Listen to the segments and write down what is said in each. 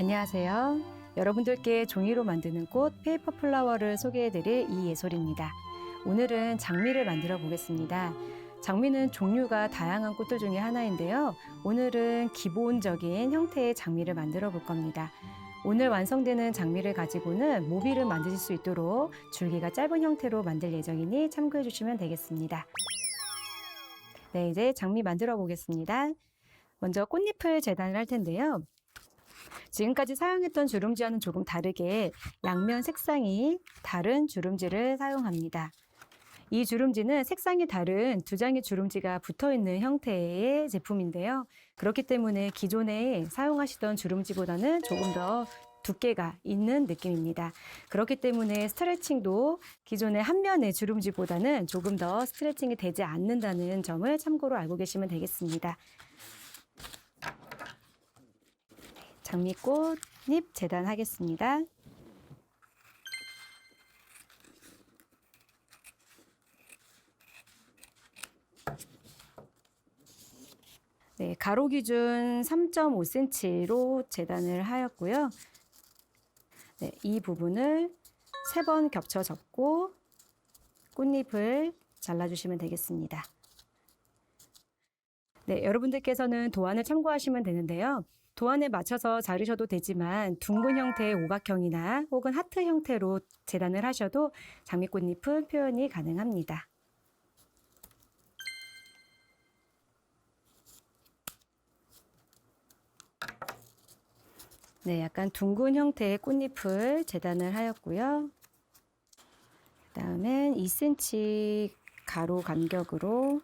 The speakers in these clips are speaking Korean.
안녕하세요. 여러분들께 종이로 만드는 꽃 페이퍼 플라워를 소개해드릴 이예솔입니다. 오늘은 장미를 만들어 보겠습니다. 장미는 종류가 다양한 꽃들 중에 하나인데요. 오늘은 기본적인 형태의 장미를 만들어 볼 겁니다. 오늘 완성되는 장미를 가지고는 모빌을 만드실 수 있도록 줄기가 짧은 형태로 만들 예정이니 참고해 주시면 되겠습니다. 네, 이제 장미 만들어 보겠습니다. 먼저 꽃잎을 재단을 할 텐데요. 지금까지 사용했던 주름지와는 조금 다르게 양면 색상이 다른 주름지를 사용합니다. 이 주름지는 색상이 다른 두 장의 주름지가 붙어있는 형태의 제품인데요. 그렇기 때문에 기존에 사용하시던 주름지보다는 조금 더 두께가 있는 느낌입니다. 그렇기 때문에 스트레칭도 기존의 한 면의 주름지보다는 조금 더 스트레칭이 되지 않는다는 점을 참고로 알고 계시면 되겠습니다. 장미꽃잎 재단하겠습니다. 네, 가로 기준 3.5cm로 재단을 하였고요. 네, 이 부분을 3번 겹쳐 접고 꽃잎을 잘라주시면 되겠습니다. 네, 여러분들께서는 도안을 참고하시면 되는데요. 도안에 맞춰서 자르셔도 되지만 둥근 형태의 오각형이나 혹은 하트 형태로 재단을 하셔도 장미꽃잎은 표현이 가능합니다. 네, 약간 둥근 형태의 꽃잎을 재단을 하였고요. 그다음엔 2cm 가로 간격으로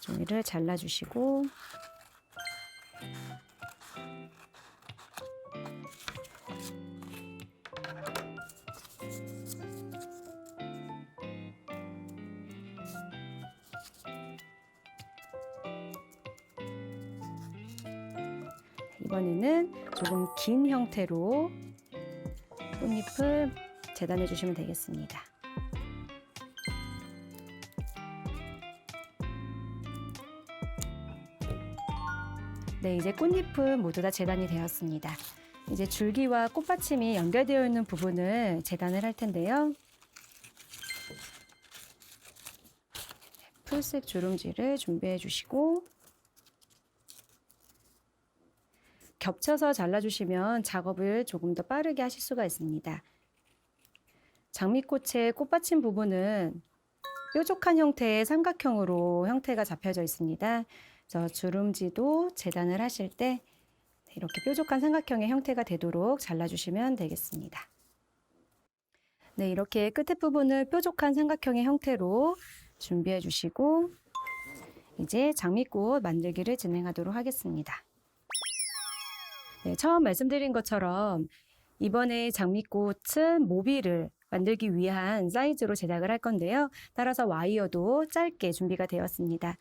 종이를 잘라주시고 이번에는 조금 긴 형태로 꽃잎을 재단해 주시면 되겠습니다. 네, 이제 꽃잎은 모두 다 재단이 되었습니다. 이제 줄기와 꽃받침이 연결되어 있는 부분을 재단을 할 텐데요. 풀색 주름지를 준비해 주시고 겹쳐서 잘라주시면 작업을 조금 더 빠르게 하실 수가 있습니다. 장미꽃의 꽃받침 부분은 뾰족한 형태의 삼각형으로 형태가 잡혀져 있습니다. 그래서 주름지도 재단을 하실 때 이렇게 뾰족한 삼각형의 형태가 되도록 잘라주시면 되겠습니다. 네, 이렇게 끝에 부분을 뾰족한 삼각형의 형태로 준비해 주시고 이제 장미꽃 만들기를 진행하도록 하겠습니다. 네, 처음 말씀드린 것처럼 이번에 장미꽃은 모빌을 만들기 위한 사이즈로 제작을 할 건데요. 따라서 와이어도 짧게 준비가 되었습니다.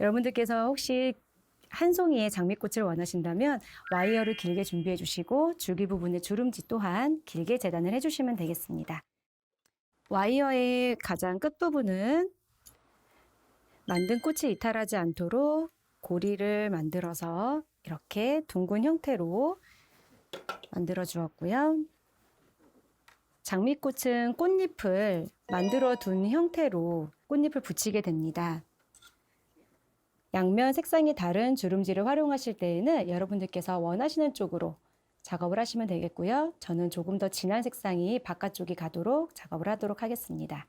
여러분들께서 혹시 한 송이의 장미꽃을 원하신다면 와이어를 길게 준비해 주시고 줄기 부분의 주름지 또한 길게 재단을 해주시면 되겠습니다. 와이어의 가장 끝부분은 만든 꽃이 이탈하지 않도록 고리를 만들어서 이렇게 둥근 형태로 만들어 주었고요. 장미꽃은 꽃잎을 만들어 둔 형태로 꽃잎을 붙이게 됩니다. 양면 색상이 다른 주름지를 활용하실 때에는 여러분들께서 원하시는 쪽으로 작업을 하시면 되겠고요. 저는 조금 더 진한 색상이 바깥쪽이 가도록 작업을 하도록 하겠습니다.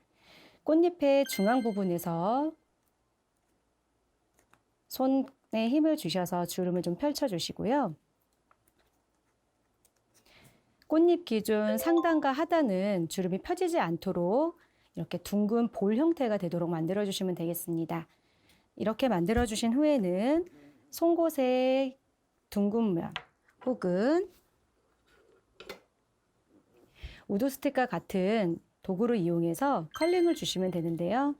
꽃잎의 중앙 부분에서 손에 힘을 주셔서 주름을 좀 펼쳐 주시고요. 꽃잎 기준 상단과 하단은 주름이 펴지지 않도록 이렇게 둥근 볼 형태가 되도록 만들어 주시면 되겠습니다. 이렇게 만들어 주신 후에는 송곳의 둥근 면 혹은 우드 스틱과 같은 도구를 이용해서 컬링을 주시면 되는데요.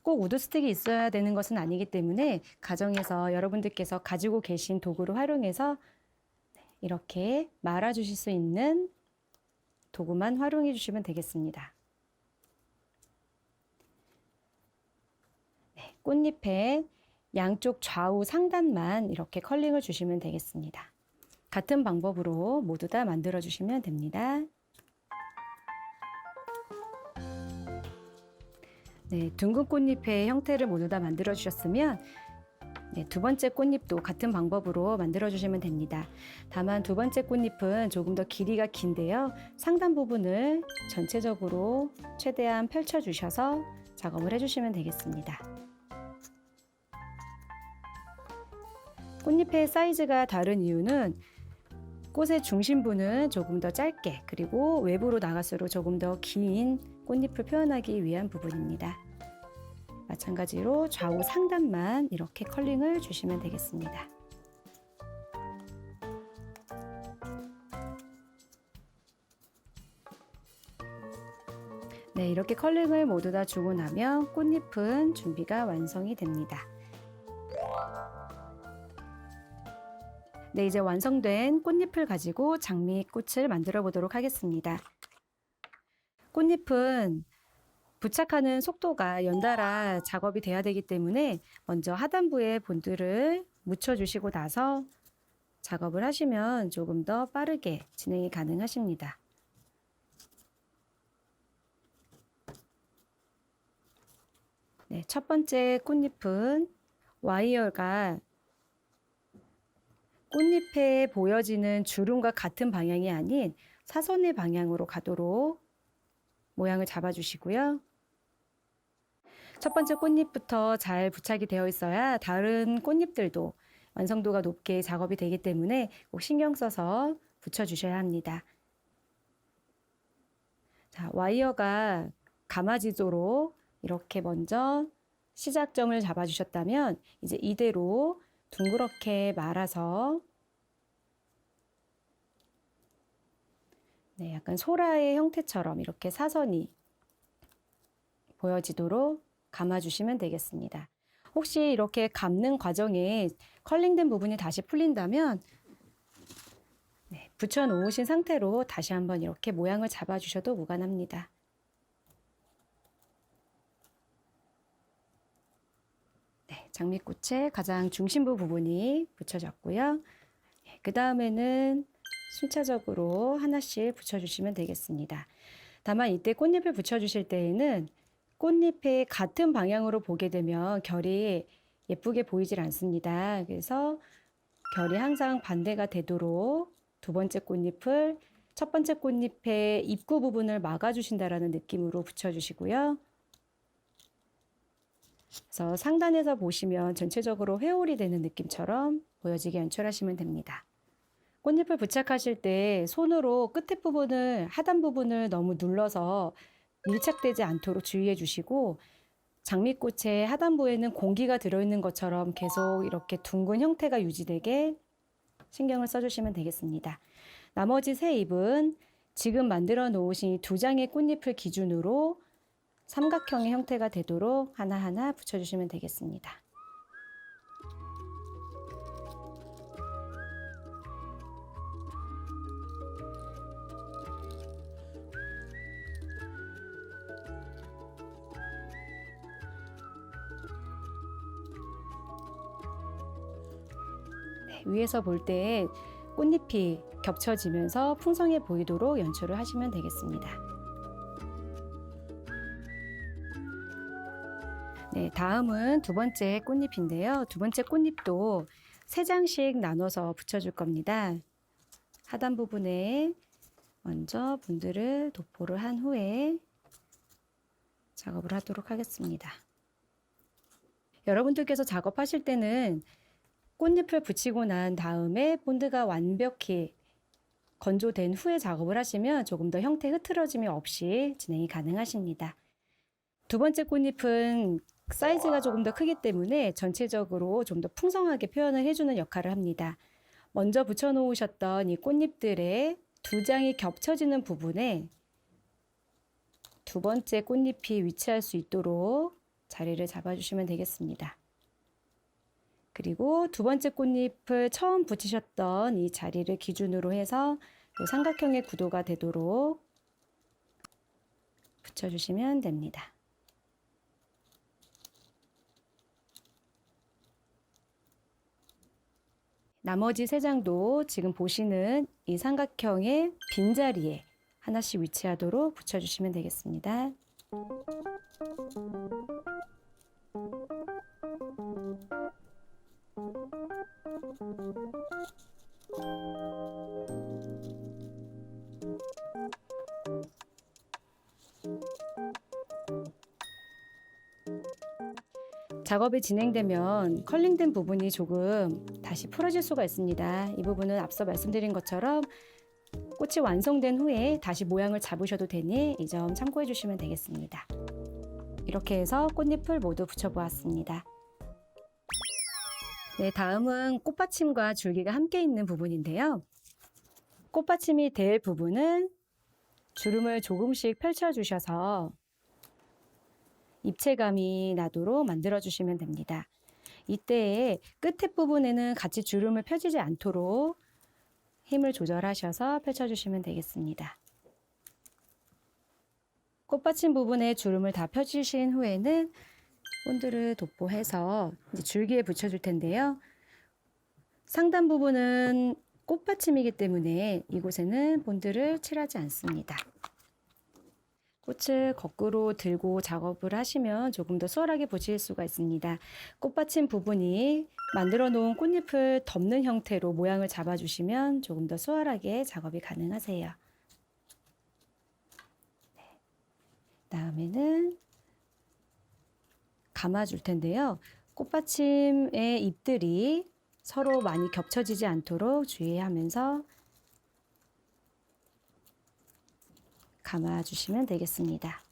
꼭 우드 스틱이 있어야 되는 것은 아니기 때문에 가정에서 여러분들께서 가지고 계신 도구를 활용해서 이렇게 말아 주실 수 있는 도구만 활용해 주시면 되겠습니다. 네, 꽃잎의 양쪽 좌우 상단만 이렇게 컬링을 주시면 되겠습니다. 같은 방법으로 모두 다 만들어 주시면 됩니다. 네, 둥근 꽃잎의 형태를 모두 다 만들어 주셨으면 두 번째 꽃잎도 같은 방법으로 만들어 주시면 됩니다. 다만 두 번째 꽃잎은 조금 더 길이가 긴데요. 상단 부분을 전체적으로 최대한 펼쳐 주셔서 작업을 해주시면 되겠습니다. 꽃잎의 사이즈가 다른 이유는 꽃의 중심부는 조금 더 짧게, 그리고 외부로 나갈수록 조금 더 긴 꽃잎을 표현하기 위한 부분입니다. 마찬가지로 좌우 상단만 이렇게 컬링을 주시면 되겠습니다. 네, 이렇게 컬링을 모두 다 주고 나면 꽃잎은 준비가 완성이 됩니다. 네, 이제 완성된 꽃잎을 가지고 장미꽃을 만들어 보도록 하겠습니다. 꽃잎은 부착하는 속도가 연달아 작업이 돼야 되기 때문에 먼저 하단부에 본드를 묻혀주시고 나서 작업을 하시면 조금 더 빠르게 진행이 가능하십니다. 네, 첫 번째 꽃잎은 와이어가 꽃잎에 보여지는 주름과 같은 방향이 아닌 사선의 방향으로 가도록 모양을 잡아주시고요. 첫 번째 꽃잎부터 잘 부착이 되어 있어야 다른 꽃잎들도 완성도가 높게 작업이 되기 때문에 꼭 신경 써서 붙여주셔야 합니다. 자, 와이어가 감아지도록 이렇게 먼저 시작점을 잡아주셨다면 이제 이대로 둥그렇게 말아서 약간 소라의 형태처럼 이렇게 사선이 보여지도록 감아주시면 되겠습니다. 혹시 이렇게 감는 과정에 컬링된 부분이 다시 풀린다면 붙여놓으신 상태로 다시 한번 이렇게 모양을 잡아주셔도 무관합니다. 네, 장미꽃의 가장 중심부 부분이 붙여졌고요. 그 다음에는 순차적으로 하나씩 붙여주시면 되겠습니다. 다만 이때 꽃잎을 붙여주실 때에는 꽃잎이 같은 방향으로 보게 되면 결이 예쁘게 보이질 않습니다. 그래서 결이 항상 반대가 되도록 두 번째 꽃잎을 첫 번째 꽃잎의 입구 부분을 막아주신다라는 느낌으로 붙여주시고요. 그래서 상단에서 보시면 전체적으로 회오리 되는 느낌처럼 보여지게 연출하시면 됩니다. 꽃잎을 부착하실 때 손으로 끝에 부분을, 하단 부분을 너무 눌러서 밀착되지 않도록 주의해 주시고, 장미꽃의 하단부에는 공기가 들어있는 것처럼 계속 이렇게 둥근 형태가 유지되게 신경을 써주시면 되겠습니다. 나머지 세 잎은 지금 만들어 놓으신 두 장의 꽃잎을 기준으로 삼각형의 형태가 되도록 하나하나 붙여주시면 되겠습니다. 위에서 볼 때 꽃잎이 겹쳐지면서 풍성해 보이도록 연출을 하시면 되겠습니다. 네, 다음은 두 번째 꽃잎인데요. 두 번째 꽃잎도 세 장씩 나눠서 붙여줄 겁니다. 하단 부분에 먼저 본드를 도포를 한 후에 작업을 하도록 하겠습니다. 여러분들께서 작업하실 때는 꽃잎을 붙이고 난 다음에 본드가 완벽히 건조된 후에 작업을 하시면 조금 더 형태 흐트러짐이 없이 진행이 가능하십니다. 두 번째 꽃잎은 사이즈가 조금 더 크기 때문에 전체적으로 좀 더 풍성하게 표현을 해주는 역할을 합니다. 먼저 붙여 놓으셨던 이 꽃잎들의 두 장이 겹쳐지는 부분에 두 번째 꽃잎이 위치할 수 있도록 자리를 잡아주시면 되겠습니다. 그리고 두 번째 꽃잎을 처음 붙이셨던 이 자리를 기준으로 해서 또 삼각형의 구도가 되도록 붙여주시면 됩니다. 나머지 3장도 지금 보시는 이 삼각형의 빈자리에 하나씩 위치하도록 붙여주시면 되겠습니다. 작업이 진행되면 컬링된 부분이 조금 다시 풀어질 수가 있습니다. 이 부분은 앞서 말씀드린 것처럼 꽃이 완성된 후에 다시 모양을 잡으셔도 되니 이 점 참고해 주시면 되겠습니다. 이렇게 해서 꽃잎을 모두 붙여보았습니다. 네, 다음은 꽃받침과 줄기가 함께 있는 부분인데요. 꽃받침이 될 부분은 주름을 조금씩 펼쳐주셔서 입체감이 나도록 만들어주시면 됩니다. 이때에 끝에 부분에는 같이 주름을 펴지지 않도록 힘을 조절하셔서 펼쳐주시면 되겠습니다. 꽃받침 부분에 주름을 다 펴주신 후에는 본드를 도포해서 이제 줄기에 붙여줄 텐데요. 상단 부분은 꽃받침이기 때문에 이곳에는 본드를 칠하지 않습니다. 꽃을 거꾸로 들고 작업을 하시면 조금 더 수월하게 보실 수가 있습니다. 꽃받침 부분이 만들어 놓은 꽃잎을 덮는 형태로 모양을 잡아주시면 조금 더 수월하게 작업이 가능하세요. 네. 다음에는 감아줄 텐데요. 꽃받침의 잎들이 서로 많이 겹쳐지지 않도록 주의하면서 감아주시면 되겠습니다.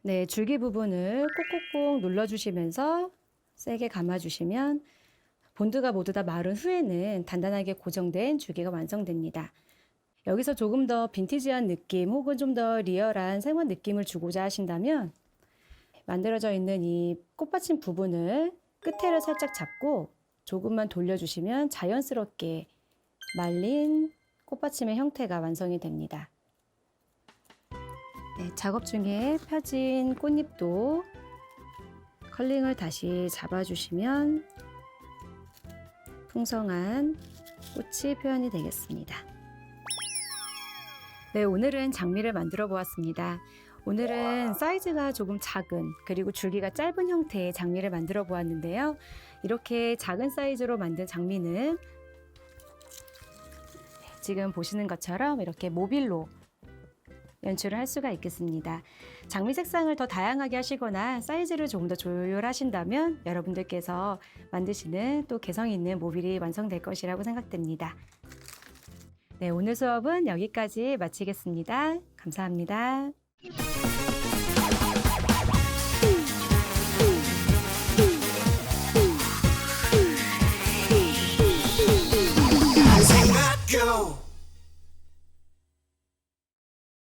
네, 줄기 부분을 콕콕콕 눌러주시면서 세게 감아주시면 본드가 모두 다 마른 후에는 단단하게 고정된 줄기가 완성됩니다. 여기서 조금 더 빈티지한 느낌 혹은 좀 더 리얼한 생원 느낌을 주고자 하신다면 만들어져 있는 이 꽃받침 부분을 끝에를 살짝 잡고 조금만 돌려주시면 자연스럽게 말린 꽃받침의 형태가 완성이 됩니다. 네, 작업 중에 펴진 꽃잎도 컬링을 다시 잡아주시면 풍성한 꽃이 표현이 되겠습니다. 네, 오늘은 장미를 만들어 보았습니다. 오늘은 사이즈가 조금 작은 그리고 줄기가 짧은 형태의 장미를 만들어 보았는데요. 이렇게 작은 사이즈로 만든 장미는 지금 보시는 것처럼 이렇게 모빌로 연출을 할 수가 있겠습니다. 장미 색상을 더 다양하게 하시거나 사이즈를 조금 더 조율하신다면 여러분들께서 만드시는 또 개성 있는 모빌이 완성될 것이라고 생각됩니다. 네, 오늘 수업은 여기까지 마치겠습니다. 감사합니다.